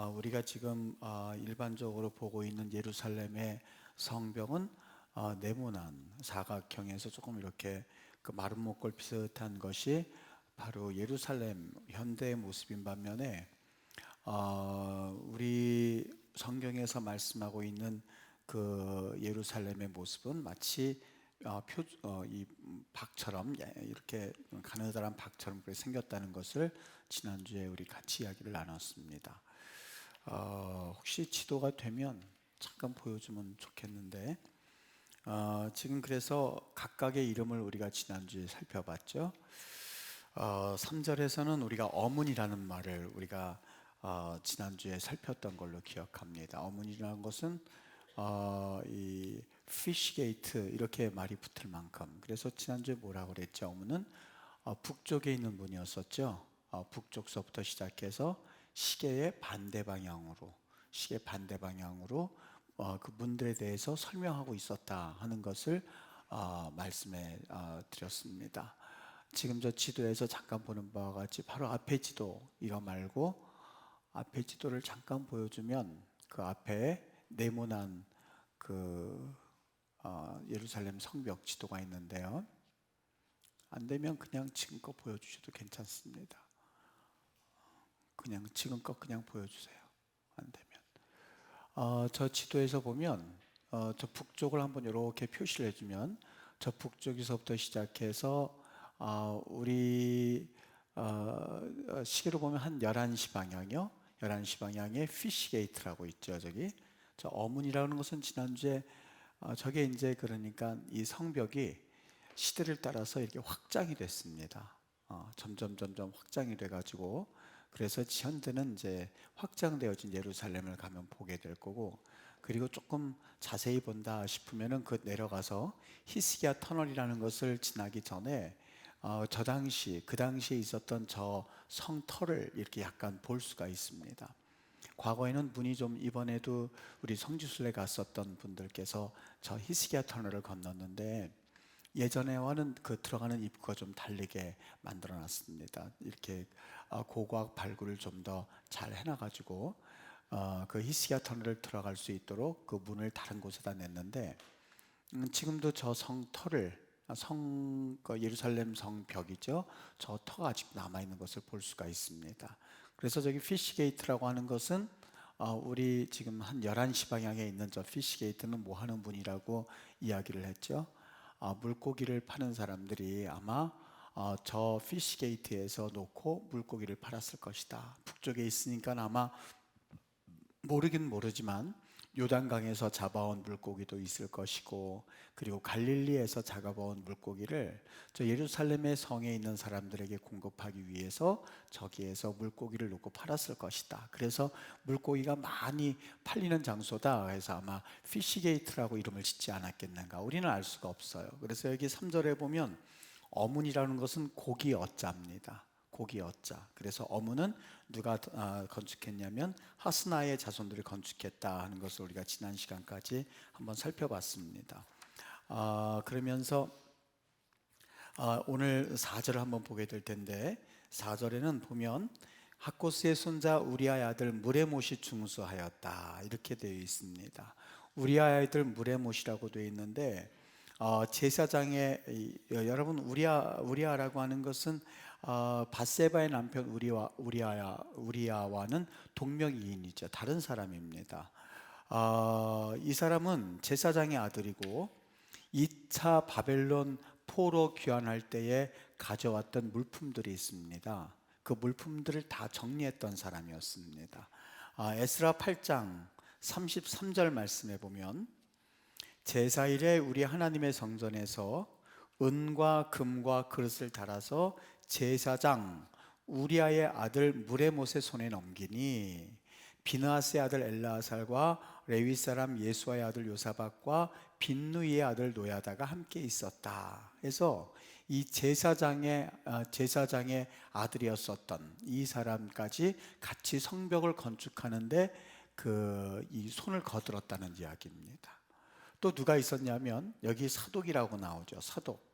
우리가 지금 일반적으로 보고 있는 예루살렘의 성벽은 네모난 사각형에서 조금 이렇게 그 마른 목골 비슷한 것이 바로 예루살렘 현대의 모습인 반면에 우리 성경에서 말씀하고 있는 그 예루살렘의 모습은 마치 이 박처럼 이렇게 가느다란 박처럼 그렇게 생겼다는 것을 지난주에 우리 같이 이야기를 나눴습니다. 혹시 지도가 되면 잠깐 보여주면 좋겠는데 지금 그래서 각각의 이름을 우리가 지난주에 살펴봤죠. 3절에서는 우리가 어문이라는 말을 우리가 지난주에 살폈던 걸로 기억합니다. 어문이라는 것은 이 fish gate 이렇게 말이 붙을 만큼, 그래서 지난주에 뭐라고 그랬죠? 어문은 북쪽에 있는 문이었었죠. 북쪽서부터 시작해서 시계의 반대 방향으로 그 문들에 대해서 설명하고 있었다 하는 것을 말씀해 드렸습니다. 지금 저 지도에서 잠깐 보는 바와 같이 바로 앞에 지도 이거 말고 앞에 지도를 잠깐 보여주면 그 앞에 네모난 그 예루살렘 성벽 지도가 있는데요. 안 되면 그냥 지금껏 보여주셔도 괜찮습니다. 그냥 지금껏 그냥 보여주세요. 안 되면 저 지도에서 보면 저 북쪽을 한번 이렇게 표시를 해주면 저 북쪽에서부터 시작해서 우리 시계로 보면 한 11시 방향이요. 11시 방향에 피시 게이트라고 있죠. 저 어문이라는 것은 지난주에 저게 이제 그러니까 이 성벽이 시대를 따라서 이렇게 확장이 됐습니다. 점점 확장이 돼가지고 그래서 현재는 이제 확장되어진 예루살렘을 가면 보게 될 거고, 그리고 조금 자세히 본다 싶으면은 그 내려가서 히스기야 터널이라는 것을 지나기 전에 그 당시에 있었던 저 성터를 이렇게 약간 볼 수가 있습니다. 과거에는 문이 좀, 이번에도 우리 성지순례 갔었던 분들께서 저 히스기야 터널을 건넜는데 예전에와는 그 들어가는 입구가 좀 다르게 만들어 놨습니다. 이렇게 고고학 발굴을 좀 더 잘 해놔가지고 그 히스기야 터널을 들어갈 수 있도록 그 문을 다른 곳에다 냈는데 지금도 저 성터를 그 예루살렘 성벽이죠. 저 터가 아직 남아있는 것을 볼 수가 있습니다. 그래서 저기 피시게이트라고 하는 것은 우리 지금 한 11시 방향에 있는 저 피시게이트는 뭐 하는 분이라고 이야기를 했죠. 물고기를 파는 사람들이 아마 저 피시게이트에서 놓고 물고기를 팔았을 것이다. 북쪽에 있으니까 아마 모르긴 모르지만 요단강에서 잡아온 물고기도 있을 것이고, 그리고 갈릴리에서 잡아온 물고기를 저 예루살렘의 성에 있는 사람들에게 공급하기 위해서 저기에서 물고기를 놓고 팔았을 것이다. 그래서 물고기가 많이 팔리는 장소다. 그래서 아마 피시게이트라고 이름을 짓지 않았겠는가, 우리는 알 수가 없어요. 그래서 여기 3절에 보면 어문이라는 것은 고기 어자입니다. 고기 어자. 그래서 어문은 누가 건축했냐면 하스나의 자손들이 건축했다 하는 것을 우리가 지난 시간까지 한번 살펴봤습니다. 그러면서 오늘 4절을 한번 보게 될 텐데, 4절에는 보면 학코스의 손자 우리아의 아들 무레못이 중수하였다 이렇게 되어 있습니다. 우리아의 아들 무레못이라고 되어 있는데 제사장의 여러분 우리아라고 하는 것은 밧세바의 남편 우리아와는 동명이인이죠. 다른 사람입니다. 이 사람은 제사장의 아들이고 2차 바벨론 포로 귀환할 때에 가져왔던 물품들이 있습니다. 그 물품들을 다 정리했던 사람이었습니다. 에스라 8장 33절 말씀에 보면 제사일에 우리 하나님의 성전에서 은과 금과 그릇을 달아서 제사장 우리아의 아들 무레못의 손에 넘기니 비느하스의 아들 엘라살과 레위 사람 예수아의 아들 요사박과 빈누이의 아들 노야다가 함께 있었다. 그래서 이 제사장의 아들이었었던 이 사람까지 같이 성벽을 건축하는데 이 손을 거들었다는 이야기입니다. 또 누가 있었냐면 여기 사독이라고 나오죠. 사독.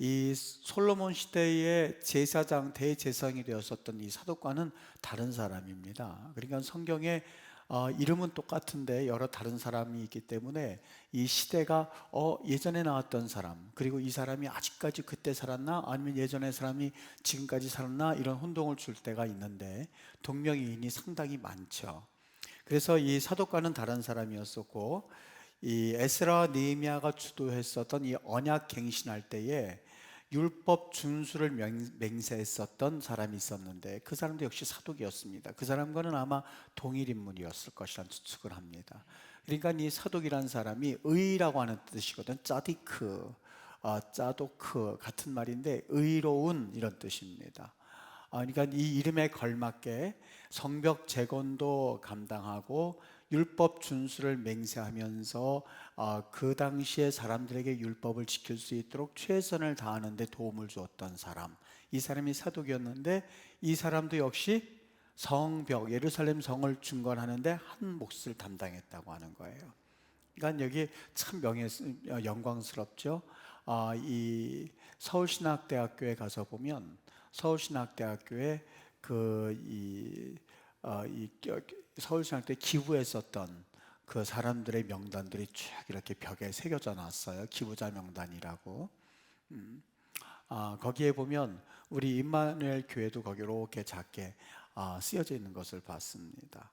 이 솔로몬 시대의 제사장 대제사장이 되었었던 이 사독과는 다른 사람입니다. 그러니까 성경에 이름은 똑같은데 여러 다른 사람이 있기 때문에 이 시대가 예전에 나왔던 사람, 그리고 이 사람이 아직까지 그때 살았나 아니면 예전의 사람이 지금까지 살았나 이런 혼동을 줄 때가 있는데 동명이인이 상당히 많죠. 그래서 이 사독과는 다른 사람이었었고, 이 에스라와 느헤미야가 주도했었던 이 언약 갱신할 때에 율법 준수를 맹세했었던 사람이 있었는데 그 사람도 역시 사독이었습니다. 그 사람과는 아마 동일 인물이었을 것이라는 추측을 합니다. 그러니까 이 사독이라는 사람이 의라고 하는 뜻이거든. 짜디크, 짜도크 같은 말인데 의로운 이런 뜻입니다. 그러니까 이 이름에 걸맞게 성벽 재건도 감당하고 율법 준수를 맹세하면서 그 당시에 사람들에게 율법을 지킬 수 있도록 최선을 다하는 데 도움을 주었던 사람, 이 사람이 사독이었는데 이 사람도 역시 성벽, 예루살렘 성을 중건하는데 한 몫을 담당했다고 하는 거예요. 그러니까 여기 참 영광스럽죠. 이 서울신학대학교에 가서 보면 서울신학대학교에 서울신학대 기부했었던 그 사람들의 명단들이 쭉 이렇게 벽에 새겨져 놨어요. 기부자 명단이라고. 거기에 보면 우리 임마누엘 교회도 거기 이렇게 작게 쓰여져 있는 것을 봤습니다.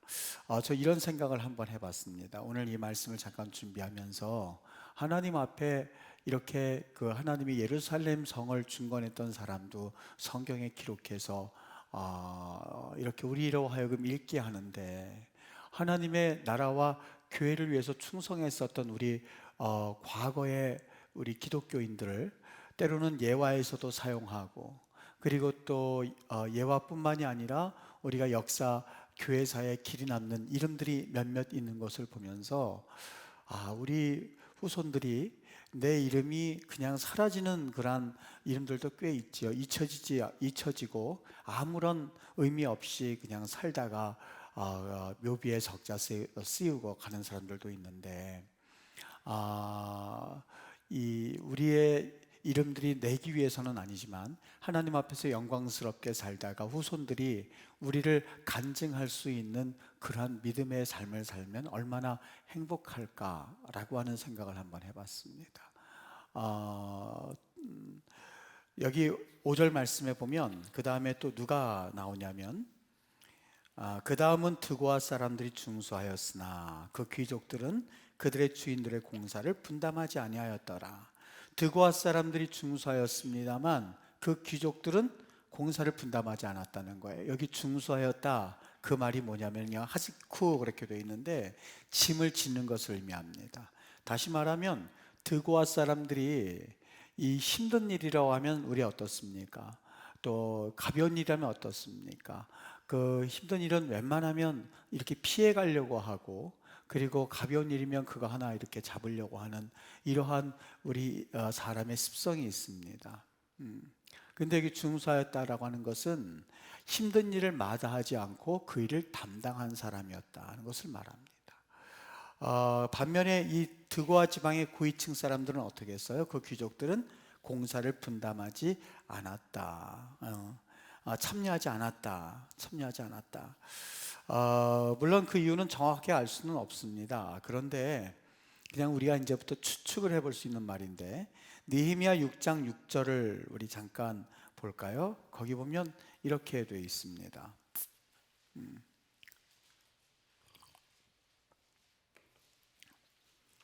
저 이런 생각을 한번 해봤습니다. 오늘 이 말씀을 잠깐 준비하면서 하나님 앞에 이렇게 그 하나님이 예루살렘 성을 중건했던 사람도 성경에 기록해서 이렇게 우리로 하여금 읽게 하는데, 하나님의 나라와 교회를 위해서 충성했었던 우리 과거의 우리 기독교인들을 때로는 예화에서도 사용하고, 그리고 또 예화뿐만이 아니라 우리가 역사 교회사에 길이 남는 이름들이 몇몇 있는 것을 보면서 우리 후손들이 내 이름이 그냥 사라지는 그런 이름들도 꽤 있지요. 잊혀지고 아무런 의미 없이 그냥 살다가 묘비에 적자 쓰이고 가는 사람들도 있는데, 이 우리의 이름들이 내기 위해서는 아니지만 하나님 앞에서 영광스럽게 살다가 후손들이 우리를 간증할 수 있는 그러한 믿음의 삶을 살면 얼마나 행복할까라고 하는 생각을 한번 해봤습니다. 여기 5절 말씀에 보면 그 다음에 또 누가 나오냐면, 그 다음은 드고아 사람들이 중수하였으나 그 귀족들은 그들의 주인들의 공사를 분담하지 아니하였더라. 드고아 사람들이 중수하였습니다만 그 귀족들은 공사를 분담하지 않았다는 거예요. 여기 중수하였다, 그 말이 뭐냐면요, 하지쿠 그렇게 되어 있는데 짐을 짓는 것을 의미합니다. 다시 말하면 드고아 사람들이 이 힘든 일이라고 하면 우리 어떻습니까? 또 가벼운 일이라면 어떻습니까? 그 힘든 일은 웬만하면 이렇게 피해 가려고 하고, 그리고 가벼운 일이면 그거 하나 이렇게 잡으려고 하는 이러한 우리 사람의 습성이 있습니다. 근데 여기 중수하였다라고 하는 것은 힘든 일을 마다하지 않고 그 일을 담당한 사람이었다는 것을 말합니다. 반면에 이 드고아 지방의 고위층 사람들은 어떻게 했어요? 그 귀족들은 공사를 분담하지 않았다. 참여하지 않았다. 물론 그 이유는 정확하게 알 수는 없습니다. 그런데 그냥 우리가 이제부터 추측을 해볼 수 있는 말인데, 느헤미야 6장 6절을 우리 잠깐 볼까요? 거기 보면 이렇게 되어 있습니다.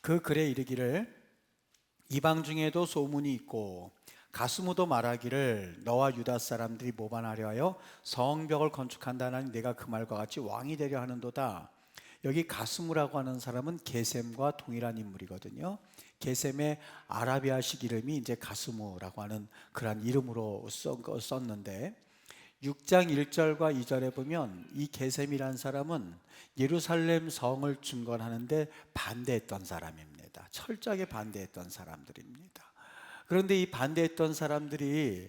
그 글에 이르기를 이방 중에도 소문이 있고 가스무도 말하기를 너와 유다 사람들이 모반하려 하여 성벽을 건축한다나니 내가 그 말과 같이 왕이 되려 하는도다. 여기 가스무라고 하는 사람은 게셈과 동일한 인물이거든요. 게셈의 아라비아식 이름이 이제 가스무라고 하는 그런 이름으로 썼는데, 6장 1절과 2절에 보면 이 게셈이라는 사람은 예루살렘 성을 중건하는데 반대했던 사람입니다. 철저하게 반대했던 사람들입니다. 그런데 이 반대했던 사람들이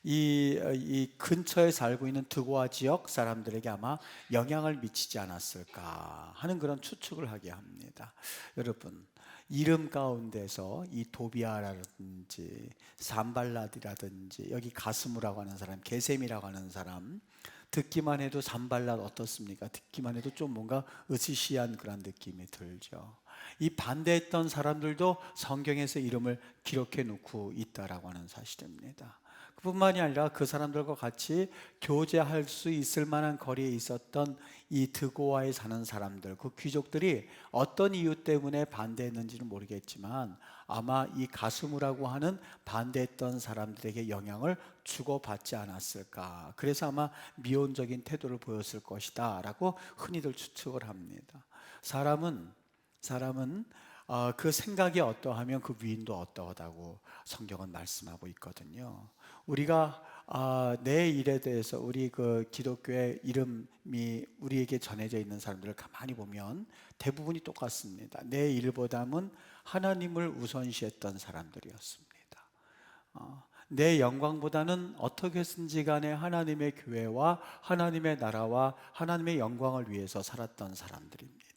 이 근처에 살고 있는 드고아 지역 사람들에게 아마 영향을 미치지 않았을까 하는 그런 추측을 하게 합니다. 여러분, 이름 가운데서 이 도비아라든지 산발랏이라든지 여기 가스무라고 하는 사람, 게셈이라고 하는 사람, 듣기만 해도 산발랏 어떻습니까? 듣기만 해도 좀 뭔가 으스시한 그런 느낌이 들죠. 이 반대했던 사람들도 성경에서 이름을 기록해 놓고 있다라고 하는 사실입니다. 그뿐만이 아니라 그 사람들과 같이 교제할 수 있을 만한 거리에 있었던 이 드고아에 사는 사람들, 그 귀족들이 어떤 이유 때문에 반대했는지는 모르겠지만 아마 이 가스무라고 하는 반대했던 사람들에게 영향을 주고받지 않았을까. 그래서 아마 미온적인 태도를 보였을 것이다 라고 흔히들 추측을 합니다. 사람은 그 생각이 어떠하면 그 위인도 어떠하다고 성경은 말씀하고 있거든요. 우리가 내 일에 대해서 우리 그 기독교의 이름이 우리에게 전해져 있는 사람들을 가만히 보면 대부분이 똑같습니다. 내 일보다는 하나님을 우선시했던 사람들이었습니다. 내 영광보다는 어떻게든지 간에 하나님의 교회와 하나님의 나라와 하나님의 영광을 위해서 살았던 사람들입니다.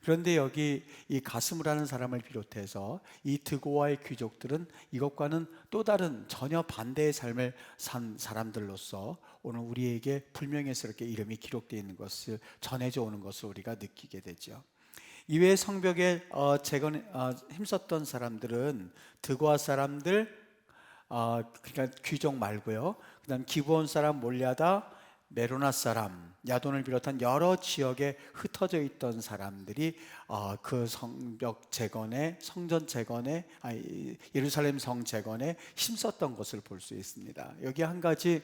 그런데 여기 이 가스무라는 사람을 비롯해서 이 드고아의 귀족들은 이것과는 또 다른 전혀 반대의 삶을 산 사람들로서 오늘 우리에게 불명예스럽게 이름이 기록되어 있는 것을 전해져 오는 것을 우리가 느끼게 되죠. 이외에 성벽에 힘썼던 사람들은 드고아 사람들, 그러니까 귀족 말고요. 그다음 기브온 사람, 몰야다, 메로나 사람, 야돈을 비롯한 여러 지역에 흩어져 있던 사람들이 그 성벽 재건에, 성전 재건에, 예루살렘 성 재건에 힘썼던 것을 볼 수 있습니다. 여기 한 가지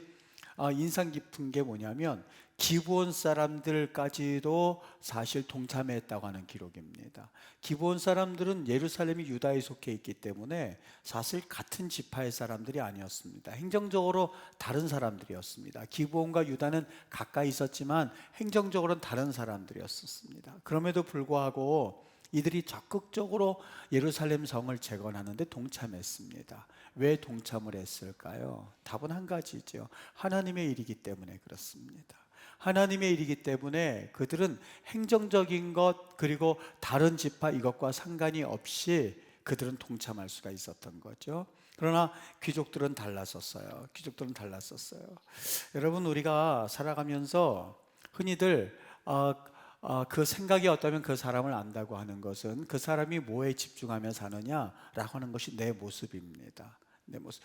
인상 깊은 게 뭐냐면 기브온 사람들까지도 사실 동참했다고 하는 기록입니다. 기브온 사람들은 예루살렘이 유다에 속해 있기 때문에 사실 같은 지파의 사람들이 아니었습니다. 행정적으로 다른 사람들이었습니다. 기브온과 유다는 가까이 있었지만 행정적으로는 다른 사람들이었습니다. 그럼에도 불구하고 이들이 적극적으로 예루살렘 성을 재건하는데 동참했습니다. 왜 동참을 했을까요? 답은 한 가지죠. 하나님의 일이기 때문에 그렇습니다. 하나님의 일이기 때문에 그들은 행정적인 것 그리고 다른 지파 이것과 상관이 없이 그들은 동참할 수가 있었던 거죠. 그러나 귀족들은 달랐었어요. 여러분, 우리가 살아가면서 흔히들 그 생각이 어떠면 그 사람을 안다고 하는 것은 그 사람이 뭐에 집중하며 사느냐라고 하는 것이 내 모습입니다. 내 모습.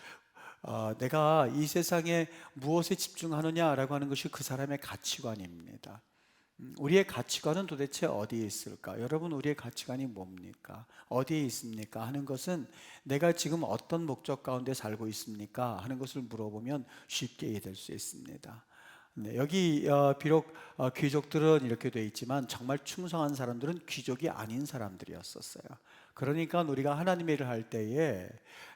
내가 이 세상에 무엇에 집중하느냐라고 하는 것이 그 사람의 가치관입니다. 우리의 가치관은 도대체 어디에 있을까? 여러분, 우리의 가치관이 뭡니까? 어디에 있습니까? 하는 것은 내가 지금 어떤 목적 가운데 살고 있습니까? 하는 것을 물어보면 쉽게 이해될 수 있습니다. 네, 여기 비록 귀족들은 이렇게 돼 있지만 정말 충성한 사람들은 귀족이 아닌 사람들이었었어요. 그러니까 우리가 하나님의 일을 할 때에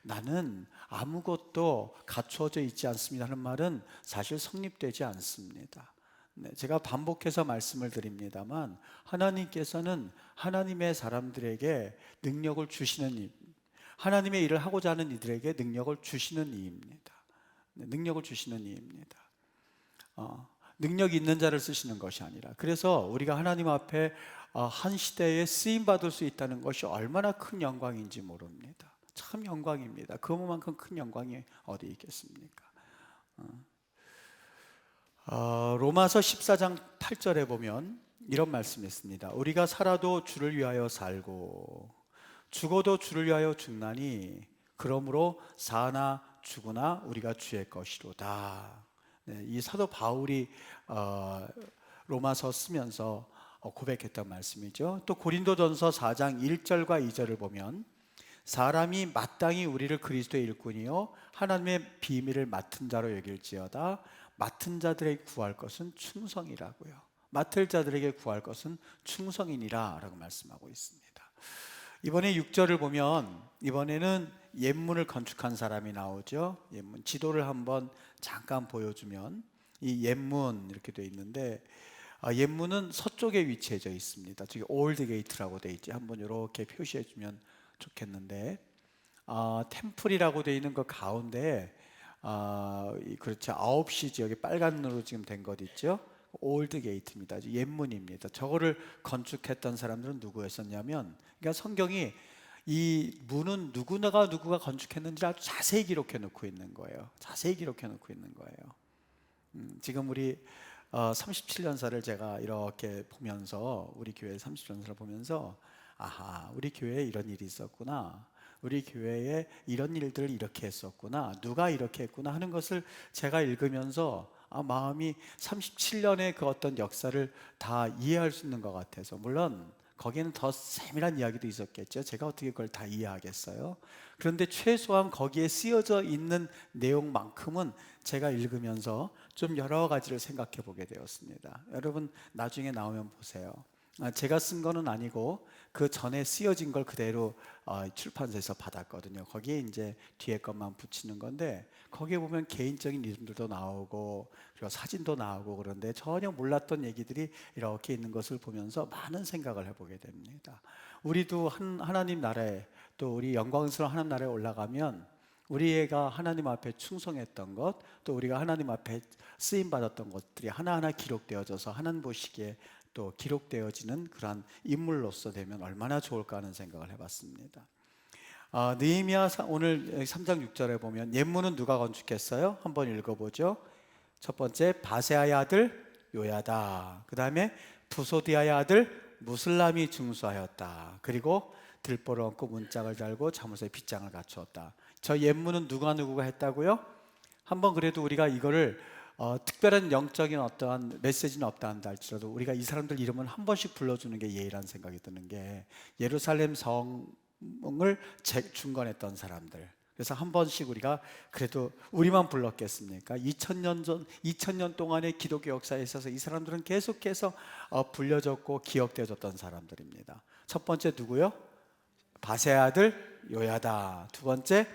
나는 아무것도 갖추어져 있지 않습니다 하는 말은 사실 성립되지 않습니다. 네, 제가 반복해서 말씀을 드립니다만 하나님께서는 하나님의 사람들에게 능력을 주시는 이, 하나님의 일을 하고자 하는 이들에게 능력을 주시는 이입니다. 네, 능력을 주시는 이입니다. 능력 있는 자를 쓰시는 것이 아니라, 그래서 우리가 하나님 앞에 한 시대에 쓰임 받을 수 있다는 것이 얼마나 큰 영광인지 모릅니다. 참 영광입니다. 그만큼 큰 영광이 어디 있겠습니까? 로마서 14장 8절에 보면 이런 말씀이 있습니다. 우리가 살아도 주를 위하여 살고 죽어도 주를 위하여 죽나니 그러므로 사나 죽으나 우리가 주의 것이로다. 네, 이 사도 바울이 로마서 쓰면서 고백했던 말씀이죠. 또 고린도전서 4장 1절과 2절을 보면 사람이 마땅히 우리를 그리스도의 일꾼이요 하나님의 비밀을 맡은 자로 여길지어다. 맡은 자들에게 구할 것은 충성이라고요. 맡을 자들에게 구할 것은 충성이니라 라고 말씀하고 있습니다. 이번에 6절을 보면 이번에는 옛문을 건축한 사람이 나오죠. 옛문 지도를 한번 잠깐 보여주면 이 옛문 이렇게 되어 있는데 옛문은 서쪽에 위치해져 있습니다. 저기 올드 게이트라고 되어 있지. 한번 이렇게 표시해 주면 좋겠는데 템플이라고 되어 있는 그 가운데 그렇죠. 9시 지역에 빨간으로 지금 된 것 있죠. 올드 게이트입니다. 옛문입니다. 저거를 건축했던 사람들은 누구였었냐면, 그러니까 성경이 이 문은 누구가 건축했는지 아주 자세히 기록해 놓고 있는 거예요. 자세히 기록해 놓고 있는 거예요. 지금 우리 37년사를 제가 이렇게 보면서, 우리 교회 37년사를 보면서, 아하, 우리 교회에 이런 일이 있었구나, 우리 교회에 이런 일들을 이렇게 했었구나, 누가 이렇게 했구나 하는 것을 제가 읽으면서 마음이 37년의 그 어떤 역사를 다 이해할 수 있는 것 같아서, 물론 거기에는 더 세밀한 이야기도 있었겠죠. 제가 어떻게 그걸 다 이해하겠어요? 그런데 최소한 거기에 쓰여져 있는 내용만큼은 제가 읽으면서 좀 여러 가지를 생각해 보게 되었습니다. 여러분 나중에 나오면 보세요. 제가 쓴 거는 아니고 그 전에 쓰여진 걸 그대로 출판사에서 받았거든요. 거기에 이제 뒤에 것만 붙이는 건데, 거기에 보면 개인적인 이름들도 나오고 그리고 사진도 나오고, 그런데 전혀 몰랐던 얘기들이 이렇게 있는 것을 보면서 많은 생각을 해보게 됩니다. 우리도 하나님 나라에, 또 우리 영광스러운 하나님 나라에 올라가면 우리가 하나님 앞에 충성했던 것, 또 우리가 하나님 앞에 쓰임 받았던 것들이 하나하나 기록되어져서 하나님 보시기에 또 기록되어지는 그러한 인물로서 되면 얼마나 좋을까 하는 생각을 해봤습니다. 느헤미야 오늘 3장 6절에 보면 옛문은 누가 건축했어요? 한번 읽어보죠. 첫 번째, 바세아의 아들 요야다. 그 다음에 부소디아의 아들 무슬람이 중수하였다. 그리고 들보를 얹고 문짝을 달고 자물쇠 빗장을 갖추었다. 저 옛문은 누가 했다고요? 한번 그래도 우리가 이거를 특별한 영적인 어떠한 메시지는 없다 한다 할지라도 우리가 이 사람들 이름을 한 번씩 불러주는 게 예의라는 생각이 드는 게, 예루살렘 성을 중건했던 사람들, 그래서 한 번씩 우리가 그래도 우리만 불렀겠습니까? 2000년 동안의 기독교 역사에 있어서 이 사람들은 계속해서 불려졌고 기억되어졌던 사람들입니다. 첫 번째 누구요? 바세의 아들 요야다. 두 번째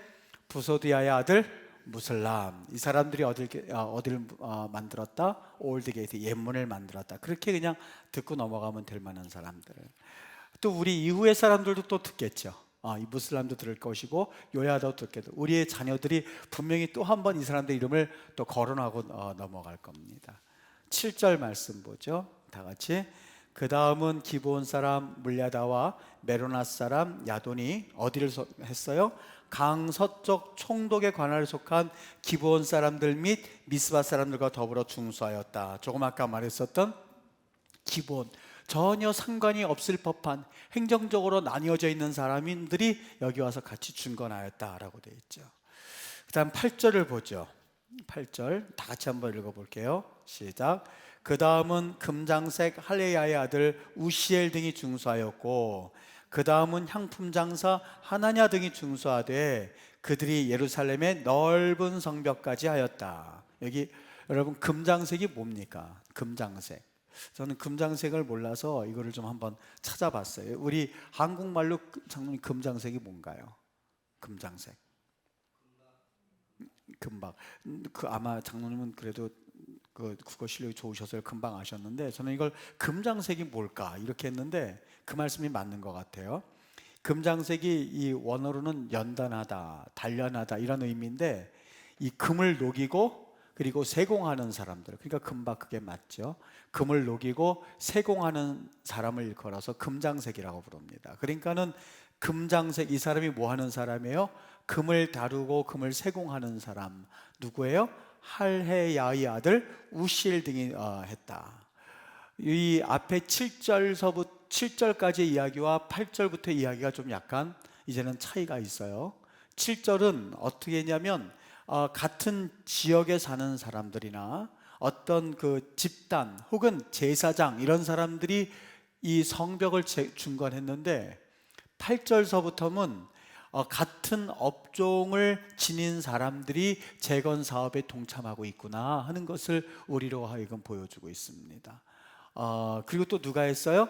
부소디아의 아들 무슬람. 이 사람들이 어디를 만들었다? 올드 게이트, 옛문을 만들었다. 그렇게 그냥 듣고 넘어가면 될 만한 사람들. 또 우리 이후의 사람들도 또 듣겠죠. 이 무슬람도 들을 것이고 요야도 듣겠죠. 우리의 자녀들이 분명히 또 한 번 이 사람들 이름을 또 거론하고 넘어갈 겁니다. 7절 말씀 보죠. 다 같이. 그 다음은 기브온 사람 물야다와 메로나 사람 야돈이 어디를 했어요? 강서쪽 총독의 관할에 속한 기브온 사람들 및 미스바 사람들과 더불어 중수하였다. 조금 아까 말했었던 기브온, 전혀 상관이 없을 법한 행정적으로 나뉘어져 있는 사람들이 여기 와서 같이 중건하였다라고 되어 있죠. 그 다음 8절을 보죠. 8절 다 같이 한번 읽어볼게요. 시작. 그 다음은 금장색 할레야의 아들 우시엘 등이 중수하였고, 그 다음은 향품 장사 하나냐 등이 중수하되 그들이 예루살렘의 넓은 성벽까지 하였다. 여기 여러분 금장색이 뭡니까? 금장색. 저는 금장색을 몰라서 이거를 좀 한번 찾아봤어요. 우리 한국말로 장로님 금장색이 뭔가요? 금장색. 금박. 아마 장로님은 그래도 그 국어 실력이 좋으셔서 금방 아셨는데, 저는 이걸 금장색이 뭘까 이렇게 했는데 그 말씀이 맞는 것 같아요. 금장색이 이 원어로는 연단하다, 단련하다 이런 의미인데, 이 금을 녹이고 그리고 세공하는 사람들, 그러니까 금박, 그게 맞죠. 금을 녹이고 세공하는 사람을 일컬어서 금장색이라고 부릅니다. 그러니까는 금장색, 이 사람이 뭐 하는 사람이에요? 금을 다루고 금을 세공하는 사람. 누구예요? 할헤야의 아들 우시엘 등이 했다. 이 앞에 7절까지의 이야기와 8절부터 이야기가 좀 약간 이제는 차이가 있어요. 7절은 어떻게 했냐면 같은 지역에 사는 사람들이나 어떤 그 집단 혹은 제사장 이런 사람들이 이 성벽을 중건했는데, 8절서부터는 같은 업종을 지닌 사람들이 재건 사업에 동참하고 있구나 하는 것을 우리로 하여금 보여주고 있습니다. 그리고 또 누가 했어요?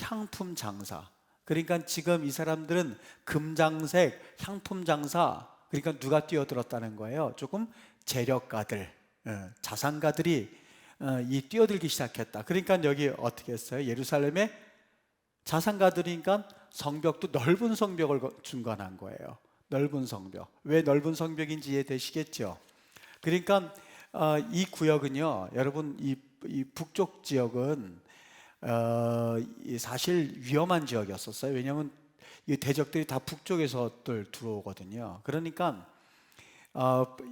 향품 장사. 그러니까 지금 이 사람들은 금장색, 향품 장사, 그러니까 누가 뛰어들었다는 거예요? 조금 재력가들, 자산가들이 뛰어들기 시작했다. 그러니까 여기 어떻게 했어요? 예루살렘에 자산가들이니까 성벽도 넓은 성벽을 중건한 거예요. 넓은 성벽. 왜 넓은 성벽인지 이해되시겠죠? 그러니까 이 구역은요, 여러분 이 북쪽 지역은 사실 위험한 지역이었었어요. 왜냐하면 이 대적들이 다 북쪽에서들 들어오거든요. 그러니까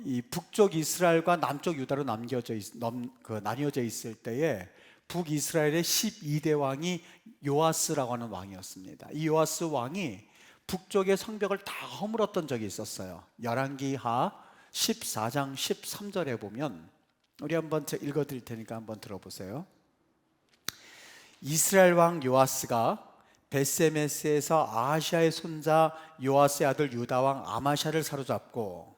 이 북쪽 이스라엘과 남쪽 유다로 나뉘어져 있을 때에 북이스라엘의 12대 왕이 요아스라고 하는 왕이었습니다. 이 요아스 왕이 북쪽의 성벽을 다 허물었던 적이 있었어요. 열왕기하 14장 13절에 보면, 우리 한번 제가 읽어드릴 테니까 한번 들어보세요. 이스라엘 왕 요아스가 베세메스에서 아하시아의 손자 요아스의 아들 유다 왕 아마샤를 사로잡고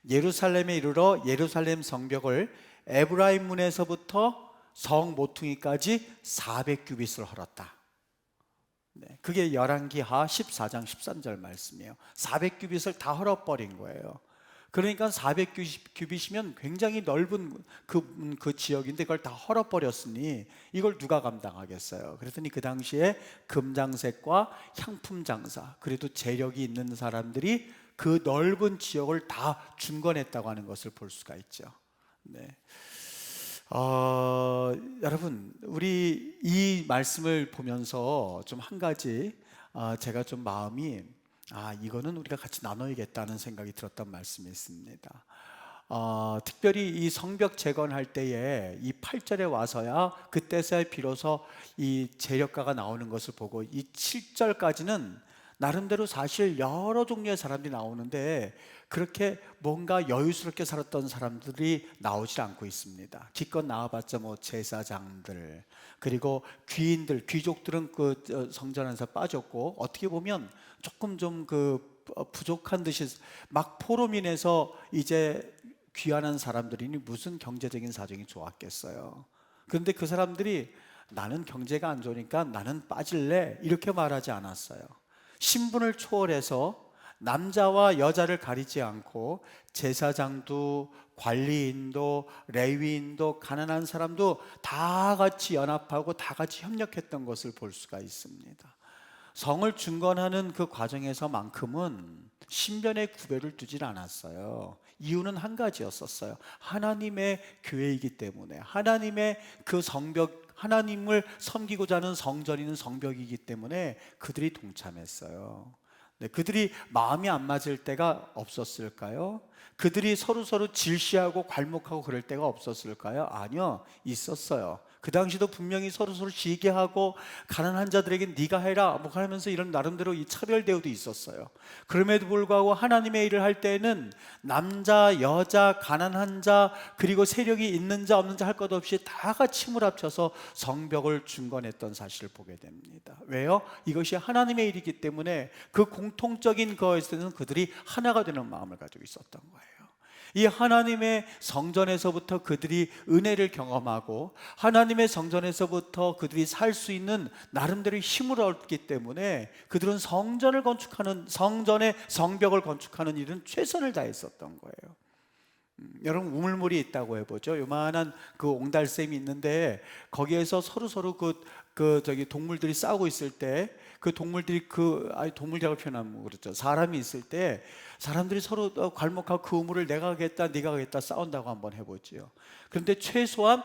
예루살렘에 이르러 예루살렘 성벽을 에브라임 문에서부터 성 모퉁이까지 400규빗을 헐었다. 네, 그게 열왕기하 14장 13절 말씀이에요. 400규빗을 다 헐어버린 거예요. 그러니까 400규빗이면 굉장히 넓은 그 지역인데 그걸 다 헐어버렸으니 이걸 누가 감당하겠어요? 그랬더니 그 당시에 금장색과 향품 장사, 그래도 재력이 있는 사람들이 그 넓은 지역을 다 중건했다고 하는 것을 볼 수가 있죠. 네. 여러분, 우리 이 말씀을 보면서 좀 한 가지 제가 좀 마음이 이거는 우리가 같이 나눠야겠다는 생각이 들었던 말씀이 있습니다. 특별히 이 성벽 재건할 때에 이 8절에 와서야 그때서야 비로소 이 재력가가 나오는 것을 보고, 이 7절까지는 나름대로 사실 여러 종류의 사람들이 나오는데 그렇게 뭔가 여유스럽게 살았던 사람들이 나오지 않고 있습니다. 기껏 나와봤자 뭐 제사장들, 그리고 귀인들, 귀족들은 그 성전 안에서 빠졌고, 어떻게 보면 조금 좀 그 부족한 듯이 막 포로민에서 이제 귀환한 사람들이니 무슨 경제적인 사정이 좋았겠어요. 그런데 그 사람들이 나는 경제가 안 좋으니까 나는 빠질래, 이렇게 말하지 않았어요. 신분을 초월해서 남자와 여자를 가리지 않고 제사장도 관리인도 레위인도 가난한 사람도 다 같이 연합하고 다 같이 협력했던 것을 볼 수가 있습니다. 성을 중건하는 그 과정에서만큼은 신변의 구별을 두질 않았어요. 이유는 한 가지였었어요. 하나님의 교회이기 때문에, 하나님의 그 성벽, 하나님을 섬기고자 하는 성전이는 성벽이기 때문에 그들이 동참했어요. 네, 그들이 마음이 안 맞을 때가 없었을까요? 그들이 서로 질시하고 괄목하고 그럴 때가 없었을까요? 아니요, 있었어요. 그 당시도 분명히 서로 시기하고 가난한 자들에게 네가 해라 뭐 하면서 이런 나름대로 이 차별 대우도 있었어요. 그럼에도 불구하고 하나님의 일을 할 때는 남자, 여자, 가난한 자, 그리고 세력이 있는 자 없는 자 할 것 없이 다 같이 힘을 합쳐서 성벽을 중건했던 사실을 보게 됩니다. 왜요? 이것이 하나님의 일이기 때문에 그 공통적인 것에서는 그들이 하나가 되는 마음을 가지고 있었던 거예요. 이 하나님의 성전에서부터 그들이 은혜를 경험하고 하나님의 성전에서부터 그들이 살 수 있는 나름대로 힘을 얻기 때문에 그들은 성전을 건축하는, 성전의 성벽을 건축하는 일은 최선을 다했었던 거예요. 여러분, 우물물이 있다고 해보죠. 요만한 그 옹달샘이 있는데 거기에서 서로 동물들이 싸우고 있을 때 그 동물들이 동물이라고 표현하면 그렇죠. 사람이 있을 때 사람들이 서로 괄목하고 그 우물을 내가 가겠다 네가 가겠다 싸운다고 한번 해보지요. 그런데 최소한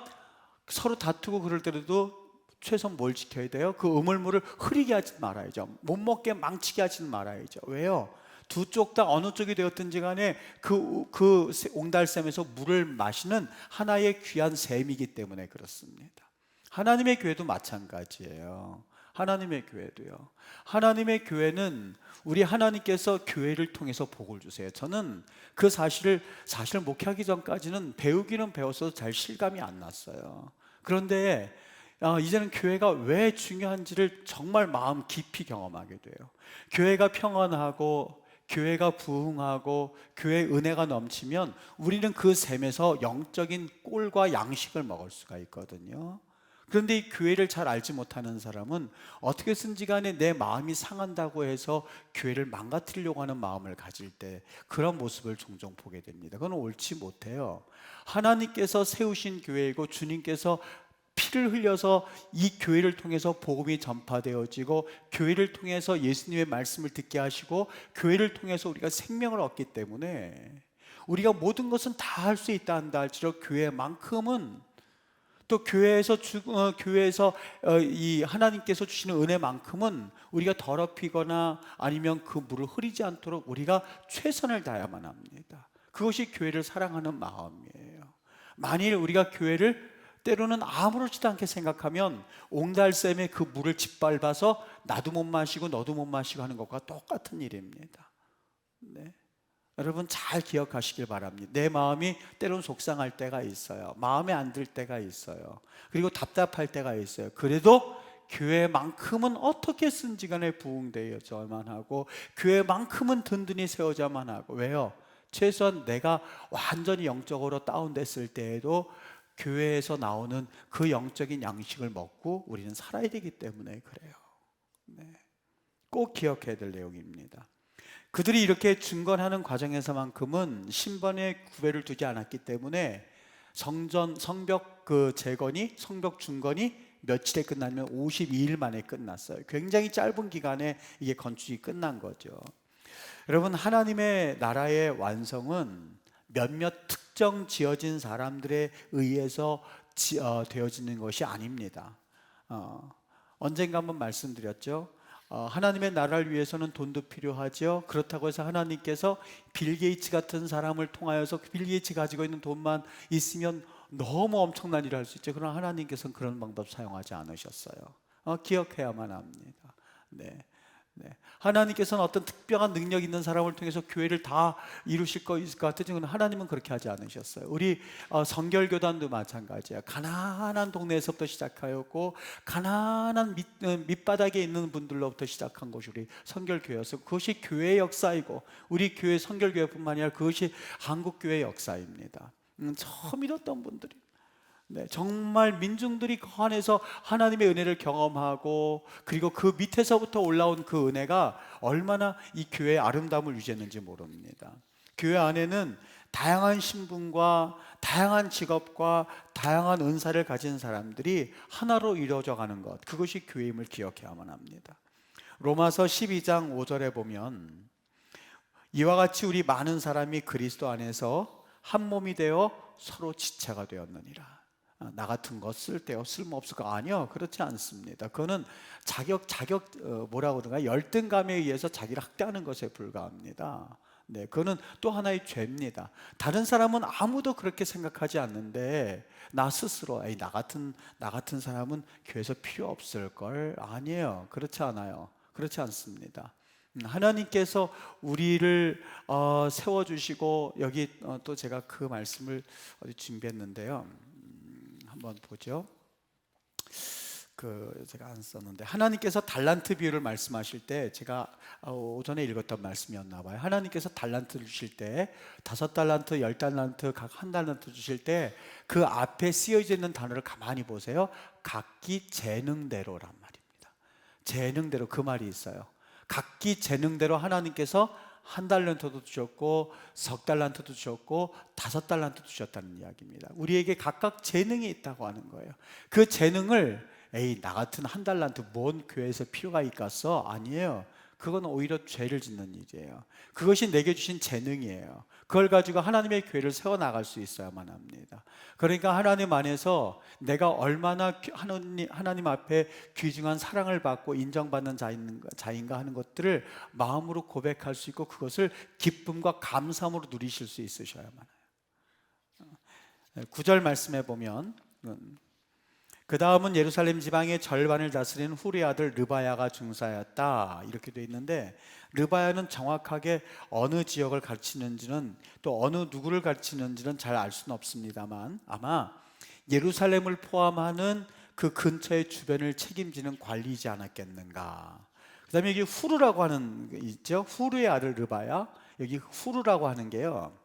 서로 다투고 그럴 때도 최소한 뭘 지켜야 돼요? 그 우물물을 흐리게 하지 말아야죠. 못 먹게 망치게 하지 말아야죠. 왜요? 두 쪽 다 어느 쪽이 되었든지 간에 그 옹달샘에서 물을 마시는 하나의 귀한 샘이기 때문에 그렇습니다. 하나님의 교회도 마찬가지예요. 하나님의 교회도요. 하나님의 교회는 우리 하나님께서 교회를 통해서 복을 주세요. 저는 그 사실 목회하기 전까지는 배우기는 배웠어도 잘 실감이 안 났어요. 그런데 이제는 교회가 왜 중요한지를 정말 마음 깊이 경험하게 돼요. 교회가 평안하고 교회가 부흥하고 교회의 은혜가 넘치면 우리는 그 샘에서 영적인 꼴과 양식을 먹을 수가 있거든요. 그런데 이 교회를 잘 알지 못하는 사람은 어떻게든지 간에 내 마음이 상한다고 해서 교회를 망가뜨리려고 하는 마음을 가질 때 그런 모습을 종종 보게 됩니다. 그건 옳지 못해요. 하나님께서 세우신 교회이고 주님께서 피를 흘려서 이 교회를 통해서 복음이 전파되어지고 교회를 통해서 예수님의 말씀을 듣게 하시고 교회를 통해서 우리가 생명을 얻기 때문에 우리가 모든 것은 다 할 수 있다 한다 할지라도 교회만큼은, 또 교회에서 이 하나님께서 주시는 은혜만큼은 우리가 더럽히거나 아니면 그 물을 흐리지 않도록 우리가 최선을 다해야만 합니다. 그것이 교회를 사랑하는 마음이에요. 만일 우리가 교회를 때로는 아무렇지도 않게 생각하면 옹달샘에 그 물을 짓밟아서 나도 못 마시고 너도 못 마시고 하는 것과 똑같은 일입니다. 네. 여러분 잘 기억하시길 바랍니다. 내 마음이 때로는 속상할 때가 있어요. 마음에 안 들 때가 있어요. 그리고 답답할 때가 있어요. 그래도 교회만큼은 어떻게든지 간에 부흥되어야만 하고, 교회만큼은 든든히 세워야만 하고. 왜요? 최소한 내가 완전히 영적으로 다운됐을 때에도 교회에서 나오는 그 영적인 양식을 먹고 우리는 살아야 되기 때문에 그래요. 네. 꼭 기억해야 될 내용입니다. 그들이 이렇게 중건하는 과정에서만큼은 신번에 구애를 두지 않았기 때문에 성벽 재건이, 성벽 중건이 며칠에 끝나면 52일 만에 끝났어요. 굉장히 짧은 기간에 이게 건축이 끝난 거죠. 여러분, 하나님의 나라의 완성은 몇몇 특정 지어진 사람들에 의해서 되어지는 것이 아닙니다. 언젠가 한번 말씀드렸죠. 하나님의 나라를 위해서는 돈도 필요하죠. 그렇다고 해서 하나님께서 빌 게이츠 같은 사람을 통하여서 빌 게이츠 가지고 있는 돈만 있으면 너무 엄청난 일을 할 수 있죠. 그러나 하나님께서는 그런 방법 사용하지 않으셨어요. 기억해야만 합니다. 네. 네. 하나님께서는 어떤 특별한 능력 있는 사람을 통해서 교회를 다 이루실 것 같으지만 하나님은 그렇게 하지 않으셨어요. 우리 성결교단도 마찬가지예요. 가난한 동네에서부터 시작하였고, 가난한 밑바닥에 있는 분들로부터 시작한 것이 우리 성결교회여서 그것이 교회의 역사이고, 우리 교회 성결교회뿐만 아니라 그것이 한국교회의 역사입니다. 처음 이뤘던 분들이, 네, 정말 민중들이 그 안에서 하나님의 은혜를 경험하고, 그리고 그 밑에서부터 올라온 그 은혜가 얼마나 이 교회의 아름다움을 유지했는지 모릅니다. 교회 안에는 다양한 신분과 다양한 직업과 다양한 은사를 가진 사람들이 하나로 이루어져 가는 것, 그것이 교회임을 기억해야만 합니다. 로마서 12장 5절에 보면 이와 같이 우리 많은 사람이 그리스도 안에서 한 몸이 되어 서로 지체가 되었느니라. 나 같은 거 쓸데요, 쓸모없을까? 아니요, 그렇지 않습니다. 그거는 뭐라고 그러나 열등감에 의해서 자기를 학대하는 것에 불과합니다. 네, 그거는 또 하나의 죄입니다. 다른 사람은 아무도 그렇게 생각하지 않는데 나 스스로 나 같은 사람은 교회에서 필요 없을 걸. 아니에요, 그렇지 않아요. 그렇지 않습니다. 하나님께서 우리를 세워주시고, 여기 또 제가 그 말씀을 어디 준비했는데요. 한번 보죠. 제가 안 썼는데, 하나님께서 달란트 비유를 말씀하실 때, 제가 오전에 읽었던 말씀이었나 봐요. 하나님께서 달란트를 주실 때 5달란트, 10달란트, 각 1달란트 주실 때 그 앞에 쓰여져 있는 단어를 가만히 보세요. 각기 재능대로란 말입니다. 재능대로, 그 말이 있어요. 각기 재능대로 하나님께서 1달란트도 주셨고 10달란트도 주셨고 5달란트도 주셨다는 이야기입니다. 우리에게 각각 재능이 있다고 하는 거예요. 그 재능을 나 같은 1달란트 뭔 교회에서 필요가 있겠어? 아니에요. 그건 오히려 죄를 짓는 일이에요. 그것이 내게 주신 재능이에요. 그걸 가지고 하나님의 교회를 세워나갈 수 있어야만 합니다. 그러니까 하나님 안에서 내가 얼마나 하나님 앞에 귀중한 사랑을 받고 인정받는 자인가 하는 것들을 마음으로 고백할 수 있고, 그것을 기쁨과 감사함으로 누리실 수 있으셔야만 해요. 9절 말씀해 보면, 그 다음은 예루살렘 지방의 절반을 다스리는 후리의 아들 르바야가 중사였다, 이렇게 되어 있는데, 르바야는 정확하게 어느 지역을 가르치는지는, 또 어느 누구를 가르치는지는 잘 알 수는 없습니다만, 아마 예루살렘을 포함하는 그 근처의 주변을 책임지는 관리이지 않았겠는가. 그 다음에 여기 후르라고 하는 게 있죠. 후르의 아들 르바야. 여기 후르라고 하는 게요,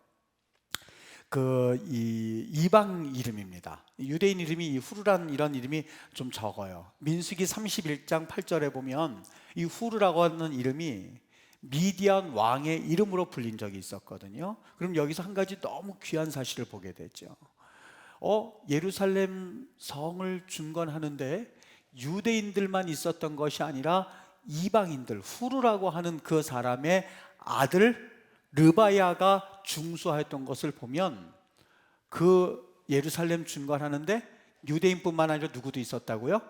이 이방 이름입니다. 유대인 이름이 이 후르란 이런 이름이 좀 적어요. 민수기 31장 8절에 보면 이 후르라고 하는 이름이 미디안 왕의 이름으로 불린 적이 있었거든요. 그럼 여기서 한 가지 너무 귀한 사실을 보게 되죠. 예루살렘 성을 중건하는데 유대인들만 있었던 것이 아니라 이방인들, 후르라고 하는 그 사람의 아들 르바야가 중수하였던 것을 보면 그 예루살렘 중건하는데 유대인뿐만 아니라 누구도 있었다고요?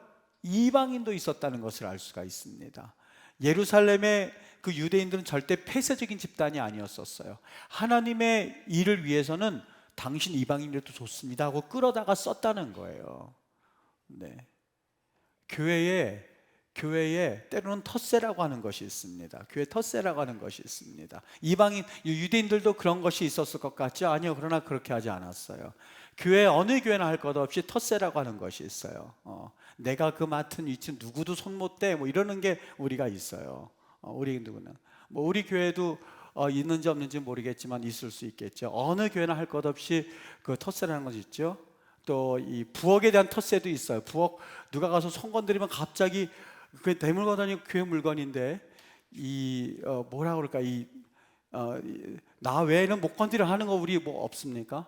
이방인도 있었다는 것을 알 수가 있습니다. 예루살렘의 그 유대인들은 절대 폐쇄적인 집단이 아니었었어요. 하나님의 일을 위해서는 당신 이방인들도 좋습니다 하고 끌어다가 썼다는 거예요. 네. 교회에 때로는 텃세라고 하는 것이 있습니다. 교회 텃세라고 하는 것이 있습니다. 이방인, 유대인들도 그런 것이 있었을 것 같죠? 아니요. 그러나 그렇게 하지 않았어요. 교회 어느 교회나 할 것 없이 텃세라고 하는 것이 있어요. 내가 그 맡은 위치 누구도 손 못 대, 뭐 이러는 게 우리가 있어요. 우리 누구는 뭐 우리 교회도 있는지 없는지 모르겠지만 있을 수 있겠죠. 어느 교회나 할 것 없이 그 텃세라는 것이 있죠. 또 이 부엌에 대한 텃세도 있어요. 부엌 누가 가서 손 건드리면 갑자기 그 대물건이 교회 물건인데 뭐라 그럴까 나 외에는 못 건드려 하는 거 우리 뭐 없습니까?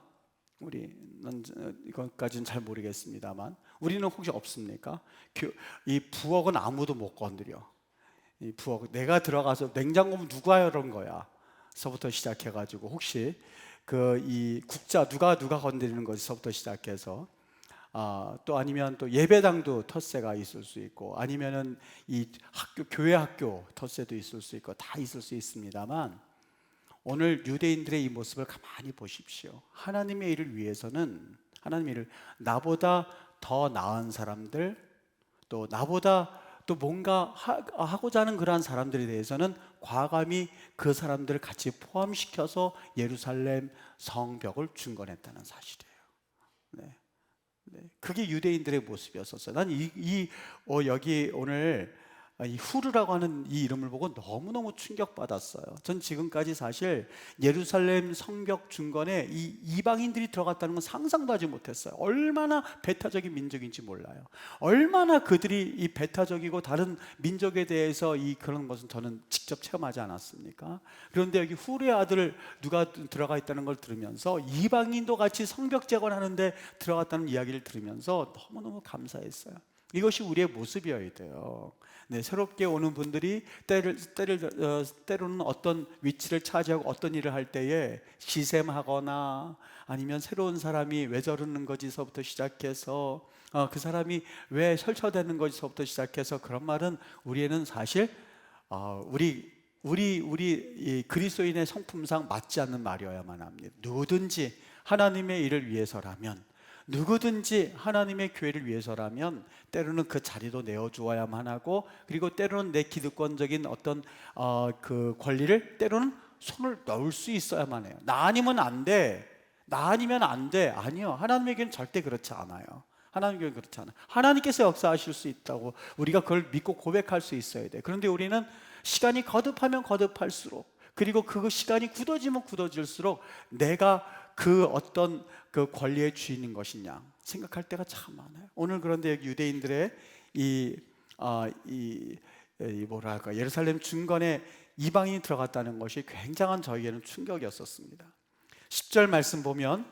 우리는 이것까지는 잘 모르겠습니다만 우리는 혹시 없습니까? 이 부엌은 아무도 못 건드려. 이 부엌 내가 들어가서 냉장고는 누가 열은 거야? 서부터 시작해가지고 혹시 그 이 국자 누가 건드리는 것에서부터 시작해서 또 아니면 또 예배당도 텃세가 있을 수 있고 아니면은 이 교회 학교 텃세도 있을 수 있고 다 있을 수 있습니다만 오늘 유대인들의 이 모습을 가만히 보십시오. 하나님의 일을 위해서는 하나님의 일을 나보다 더 나은 사람들 또 나보다 또 뭔가 하고자 하는 그러한 사람들에 대해서는 과감히 그 사람들을 같이 포함시켜서 예루살렘 성벽을 중건했다는 사실이에요. 네. 네. 그게 유대인들의 모습이었었어요. 난 여기 오늘 이 후르라고 하는 이 이름을 보고 너무너무 충격받았어요. 전 지금까지 사실 예루살렘 성벽 중건에 이 이방인들이 들어갔다는 건 상상도 하지 못했어요. 얼마나 배타적인 민족인지 몰라요. 얼마나 그들이 이 배타적이고 다른 민족에 대해서 그런 것은 저는 직접 체험하지 않았습니까? 그런데 여기 후르의 아들 누가 들어가 있다는 걸 들으면서 이방인도 같이 성벽 재건하는데 들어갔다는 이야기를 들으면서 너무너무 감사했어요. 이것이 우리의 모습이어야 돼요. 네, 새롭게 오는 분들이 때로는 어떤 위치를 차지하고 어떤 일을 할 때에 시샘하거나 아니면 새로운 사람이 왜 저러는 거지서부터 시작해서 그 사람이 왜 설쳐되는 거지서부터 시작해서 그런 말은 우리에는 사실 우리 이 그리스도인의 성품상 맞지 않는 말이어야만 합니다. 누구든지 하나님의 일을 위해서라면 누구든지 하나님의 교회를 위해서라면 때로는 그 자리도 내어주어야만 하고 그리고 때로는 내 기득권적인 어떤 그 권리를 때로는 손을 넣을 수 있어야만 해요. 나 아니면 안 돼. 나 아니면 안 돼. 아니요. 하나님의 교회는 절대 그렇지 않아요. 하나님의 교회는 그렇지 않아요. 하나님께서 역사하실 수 있다고 우리가 그걸 믿고 고백할 수 있어야 돼. 그런데 우리는 시간이 거듭하면 거듭할수록 그리고 그 시간이 굳어지면 굳어질수록 내가 그 어떤 그 권리의 주인인 것이냐 생각할 때가 참 많아요. 오늘 그런데 유대인들의 뭐랄까 예루살렘 중건에 이방인이 들어갔다는 것이 굉장한 저에게는 충격이었었습니다. 10절 말씀 보면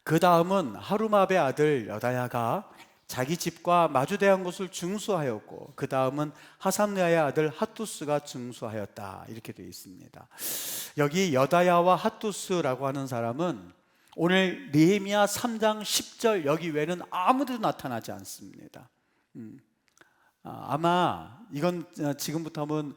그 다음은 하루마베 아들 여다야가 자기 집과 마주대한 곳을 중수하였고 그 다음은 하삼느아의 아들 핫두스가 중수하였다 이렇게 되어 있습니다. 여기 여다야와 핫두스라고 하는 사람은 오늘 느헤미야 3장 10절 여기 외에는 아무데도 나타나지 않습니다. 아마 이건 지금부터 하면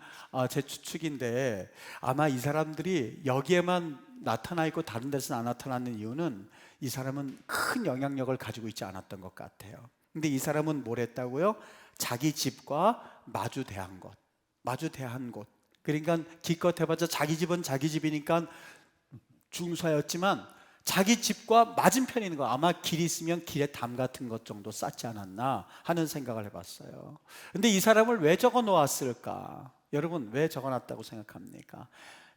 제 추측인데 아마 이 사람들이 여기에만 나타나 있고 다른 데서는 안 나타나는 이유는 이 사람은 큰 영향력을 가지고 있지 않았던 것 같아요. 근데 이 사람은 뭘 했다고요? 자기 집과 마주대한 곳. 그러니까 기껏 해봤자 자기 집은 자기 집이니까 중수하였지만 자기 집과 맞은편에 있는 거 아마 길이 있으면 길에 담 같은 것 정도 쌓지 않았나 하는 생각을 해봤어요. 근데 이 사람을 왜 적어 놓았을까? 여러분 왜 적어 놨다고 생각합니까?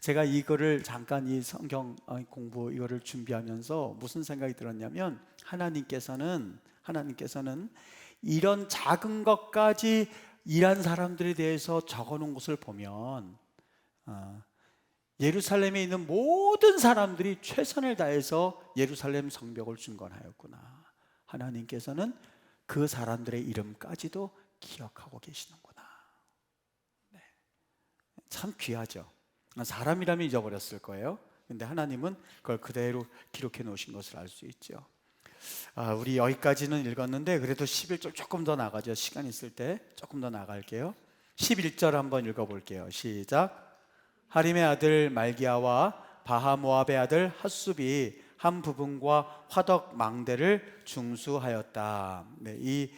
제가 이거를 잠깐 이 성경 공부 이거를 준비하면서 무슨 생각이 들었냐면 하나님께서는 이런 작은 것까지 일한 사람들에 대해서 적어 놓은 것을 보면 예루살렘에 있는 모든 사람들이 최선을 다해서 예루살렘 성벽을 중건하였구나. 하나님께서는 그 사람들의 이름까지도 기억하고 계시는구나. 네. 참 귀하죠. 사람이라면 잊어버렸을 거예요. 근데 하나님은 그걸 그대로 기록해 놓으신 것을 알 수 있죠. 우리 여기까지는 읽었는데 그래도 11절 조금 더 나가죠. 시간 있을 때 조금 더 나갈게요. 11절 한번 읽어볼게요. 시작. 하림의 아들 말기야와 바하모압의 아들 핫숲이 한 부분과 화덕 망대를 중수하였다. 네,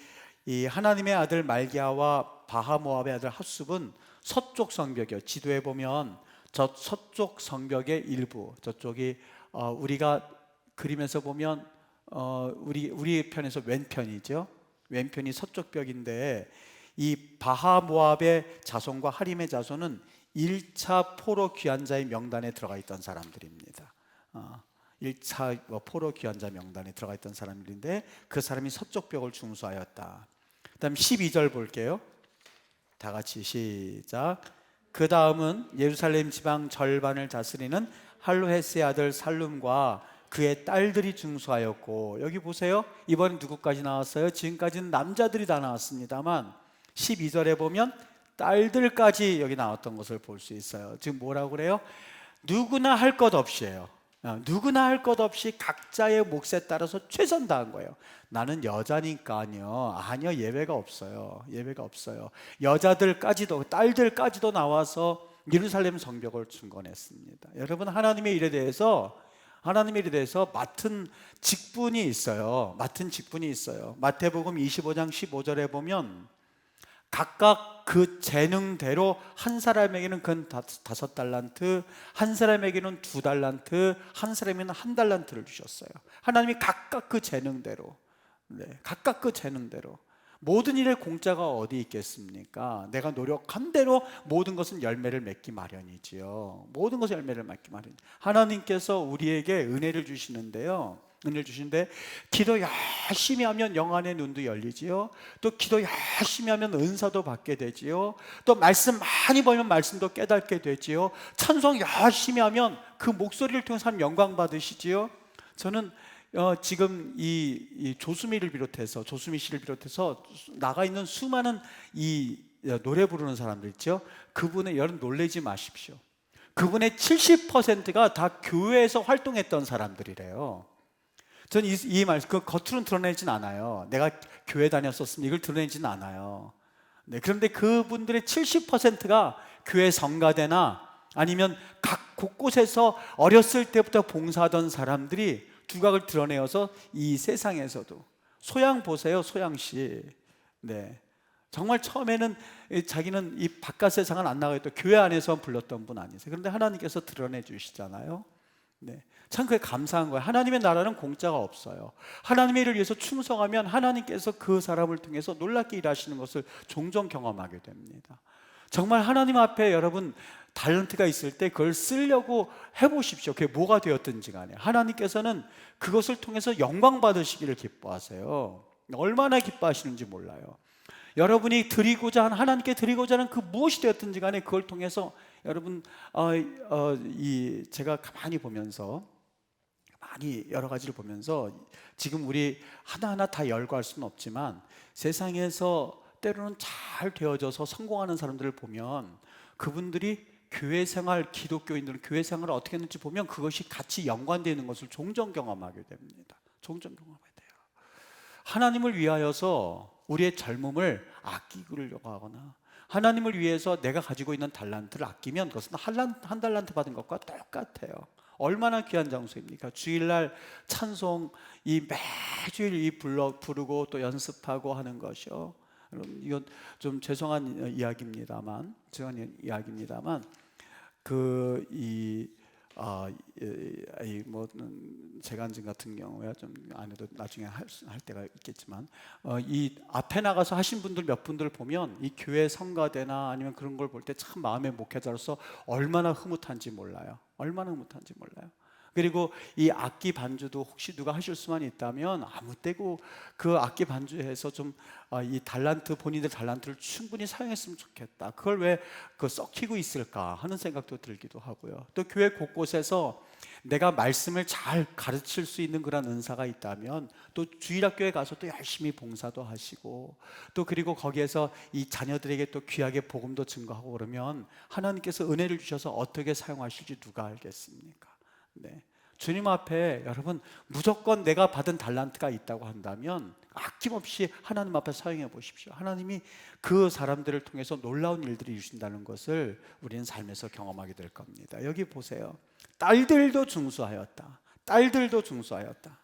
이 하나님의 아들 말기야와 바하모압의 아들 핫숲은 서쪽 성벽이요. 지도에 보면 저 서쪽 성벽의 일부, 저쪽이 우리가 그림에서 보면 우리 편에서 왼편이죠. 왼편이 서쪽 벽인데 이 바하모압의 자손과 하림의 자손은 1차 포로 귀환자의 명단에 들어가 있던 사람들입니다. 1차 포로 귀환자 명단에 들어가 있던 사람들인데 그 사람이 서쪽 벽을 중수하였다. 그 다음 12절 볼게요. 다 같이 시작. 그 다음은 예루살렘 지방 절반을 다스리는 할로헤스의 아들 살룸과 그의 딸들이 중수하였고, 여기 보세요. 이번엔 누구까지 나왔어요? 지금까지는 남자들이 다 나왔습니다만 12절에 보면 딸들까지 여기 나왔던 것을 볼 수 있어요. 지금 뭐라고 그래요? 누구나 할 것 없이예요. 누구나 할 것 없이 각자의 몫에 따라서 최선 다한 거예요. 나는 여자니까요. 아니요, 예외가 없어요. 예외가 없어요. 여자들까지도, 딸들까지도 나와서 예루살렘 성벽을 중건했습니다. 여러분, 하나님의 일에 대해서 맡은 직분이 있어요. 맡은 직분이 있어요. 마태복음 25장 15절에 보면 각각 그 재능대로 한 사람에게는 근 5달란트, 한 사람에게는 2달란트, 한 사람에게는 1달란트를 주셨어요. 하나님이 각각 그 재능대로, 각각 그 재능대로. 모든 일에 공짜가 어디 있겠습니까? 내가 노력한 대로 모든 것은 열매를 맺기 마련이지요. 모든 것은 열매를 맺기 마련. 하나님께서 우리에게 은혜를 주시는데요. 은혜를 주시는데 기도 열심히 하면 영안의 눈도 열리지요. 또 기도 열심히 하면 은사도 받게 되지요. 또 말씀 많이 보면 말씀도 깨닫게 되지요. 찬송 열심히 하면 그 목소리를 통해서 하나님 영광 받으시지요. 저는 지금 이 조수미 씨를 비롯해서 나가 있는 수많은 이 노래 부르는 사람들 있죠. 그분의 여러분 놀라지 마십시오. 그분의 70%가 다 교회에서 활동했던 사람들이래요. 저는 이 말씀, 그 겉으로는 드러내진 않아요. 내가 교회 다녔었으면 이걸 드러내진 않아요. 네, 그런데 그분들의 70%가 교회 성가대나 아니면 각 곳곳에서 어렸을 때부터 봉사하던 사람들이 두각을 드러내어서 이 세상에서도 소양 보세요. 소양씨. 네. 정말 처음에는 자기는 이 바깥 세상은 안 나가겠다 교회 안에서 불렀던 분 아니세요. 그런데 하나님께서 드러내 주시잖아요. 네. 참 그게 감사한 거예요. 하나님의 나라는 공짜가 없어요. 하나님의 일을 위해서 충성하면 하나님께서 그 사람을 통해서 놀랍게 일하시는 것을 종종 경험하게 됩니다. 정말 하나님 앞에 여러분 달란트가 있을 때 그걸 쓰려고 해보십시오. 그게 뭐가 되었든지 간에 하나님께서는 그것을 통해서 영광 받으시기를 기뻐하세요. 얼마나 기뻐하시는지 몰라요. 여러분이 하나님께 드리고자 하는 그 무엇이 되었든지 간에 그걸 통해서 여러분 제가 가만히 보면서 많이 여러 가지를 보면서 지금 우리 하나하나 다 열거할 수는 없지만 세상에서 때로는 잘 되어져서 성공하는 사람들을 보면 그분들이 교회 생활, 기독교인들은 교회 생활을 어떻게 했는지 보면 그것이 같이 연관되는 것을 종종 경험하게 됩니다. 종종 경험하게 돼요. 하나님을 위하여서 우리의 젊음을 아끼려고 하거나 하나님을 위해서 내가 가지고 있는 달란트를 아끼면 그것은 한 달란트 받은 것과 똑같아요. 얼마나 귀한 장소입니까? 주일날 찬송 매주일 부르고 또 연습하고 하는 것이요. 이건 좀 죄송한 이야기입니다만 재간증 같은 경우에 좀 안 해도 나중에 할 때가 있겠지만 이 앞에 나가서 하신 분들 몇 분들 보면 이 교회 성가대나 아니면 그런 걸 볼 때 참 마음의 목회자로서 얼마나 흐뭇한지 몰라요. 그리고 이 악기 반주도 혹시 누가 하실 수만 있다면 아무 때고 그 악기 반주해서 좀 이 본인들 달란트를 충분히 사용했으면 좋겠다. 그걸 왜 썩히고 있을까 하는 생각도 들기도 하고요. 또 교회 곳곳에서 내가 말씀을 잘 가르칠 수 있는 그런 은사가 있다면 또 주일학교에 가서 또 열심히 봉사도 하시고 또 그리고 거기에서 이 자녀들에게 또 귀하게 복음도 증거하고 그러면 하나님께서 은혜를 주셔서 어떻게 사용하실지 누가 알겠습니까? 네. 주님 앞에 여러분 무조건 내가 받은 달란트가 있다고 한다면 아낌없이 하나님 앞에 사용해 보십시오. 하나님이 그 사람들을 통해서 놀라운 일들이 이루신다는 것을 우리는 삶에서 경험하게 될 겁니다. 여기 보세요. 딸들도 중수하였다. 딸들도 중수하였다.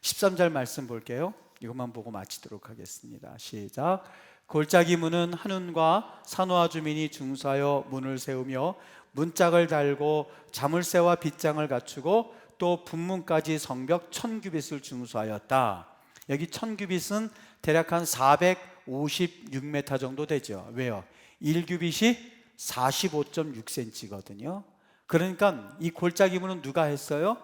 13절 말씀 볼게요. 이것만 보고 마치도록 하겠습니다. 시작. 골짜기 문은 한운과 산호아 주민이 중수하여 문을 세우며 문짝을 달고 자물쇠와 빗장을 갖추고 또 분문까지 성벽 1000규빗을 중수하였다. 여기 1000규빗은 대략 한 456m 정도 되죠. 왜요? 1규빗이 45.6cm거든요. 그러니까 이 골짜기 문은 누가 했어요?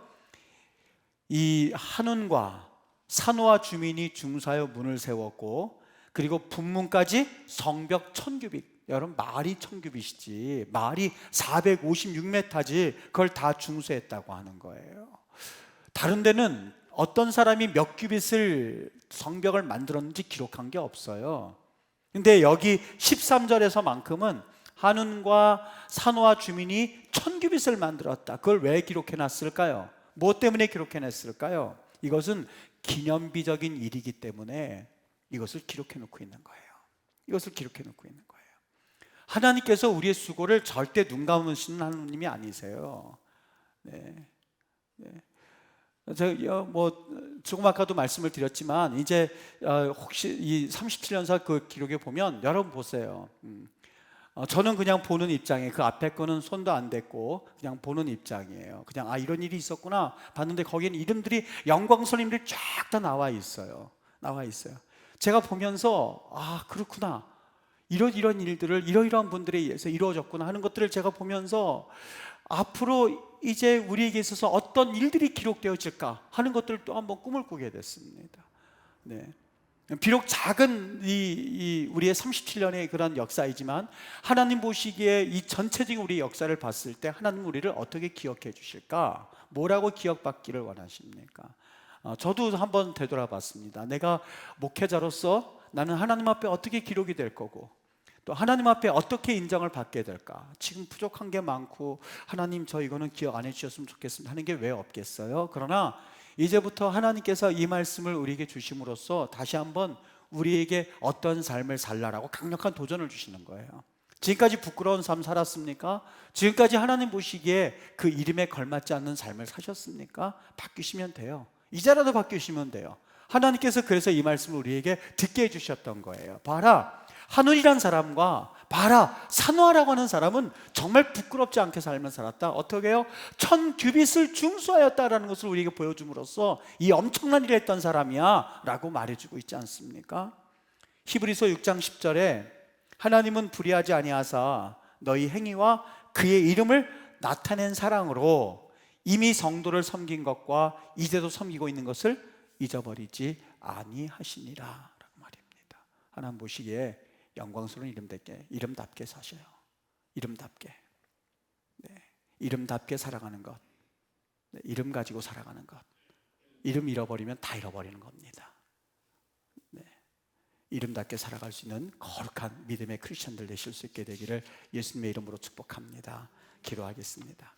이 한운과 산호아 주민이 중수하여 문을 세웠고 그리고 분문까지 성벽 1000규빗. 여러분 말이 1000규빗이지 말이 456m지 그걸 다 중수했다고 하는 거예요. 다른 데는 어떤 사람이 몇 규빗을 성벽을 만들었는지 기록한 게 없어요. 근데 여기 13절에서만큼은 한운과 산호아 주민이 1000규빗을 만들었다. 그걸 왜 기록해 놨을까요? 뭐 때문에 기록해 놨을까요? 이것은 기념비적인 일이기 때문에 이것을 기록해 놓고 있는 거예요. 이것을 기록해 놓고 있는 거예요. 하나님께서 우리의 수고를 절대 눈 감으시는 하나님이 아니세요. 네. 네. 제가 조금 아까도 말씀을 드렸지만 이제 혹시 이 37년사 그 기록에 보면 여러분 보세요. 저는 그냥 보는 입장이에요. 그 앞에 거는 손도 안 댔고 그냥 보는 입장이에요. 그냥 이런 일이 있었구나 봤는데 거기에는 이름들이 영광스러운 쫙 다 나와 있어요. 나와 있어요. 제가 보면서 그렇구나. 이런 일들을 이러이러한 분들에 의해서 이루어졌구나 하는 것들을 제가 보면서 앞으로 이제 우리에게 있어서 어떤 일들이 기록되어질까 하는 것들을 또 한번 꿈을 꾸게 됐습니다. 네. 비록 작은 이 우리의 37년의 그런 역사이지만 하나님 보시기에 이 전체적인 우리의 역사를 봤을 때 하나님 우리를 어떻게 기억해 주실까? 뭐라고 기억받기를 원하십니까? 저도 한번 되돌아봤습니다. 내가 목회자로서 나는 하나님 앞에 어떻게 기록이 될 거고 또 하나님 앞에 어떻게 인정을 받게 될까? 지금 부족한 게 많고 하나님 저 이거는 기억 안 해주셨으면 좋겠습니다 하는 게 왜 없겠어요? 그러나 이제부터 하나님께서 이 말씀을 우리에게 주심으로써 다시 한번 우리에게 어떤 삶을 살라라고 강력한 도전을 주시는 거예요. 지금까지 부끄러운 삶 살았습니까? 지금까지 하나님 보시기에 그 이름에 걸맞지 않는 삶을 사셨습니까? 바뀌시면 돼요. 이제라도 바뀌시면 돼요. 하나님께서 그래서 이 말씀을 우리에게 듣게 해주셨던 거예요. 봐라, 한운이란 사람과 봐라, 산호아라고 하는 사람은 정말 부끄럽지 않게 살면 살았다. 어떻게 해요? 1000규빗을 중수하였다라는 것을 우리에게 보여줌으로써 이 엄청난 일을 했던 사람이야 라고 말해주고 있지 않습니까? 히브리서 6장 10절에 하나님은 불의하지 아니하사 너희 행위와 그의 이름을 나타낸 사랑으로 이미 성도를 섬긴 것과 이제도 섬기고 있는 것을 잊어버리지 아니하시니라 라고 말입니다. 하나님 보시기에 영광스러운 이름답게 사셔요. 이름답게. 네. 이름답게 살아가는 것. 네. 이름 가지고 살아가는 것. 이름 잃어버리면 다 잃어버리는 겁니다. 네. 이름답게 살아갈 수 있는 거룩한 믿음의 크리스천들 되실 수 있게 되기를 예수님의 이름으로 축복합니다. 기도하겠습니다.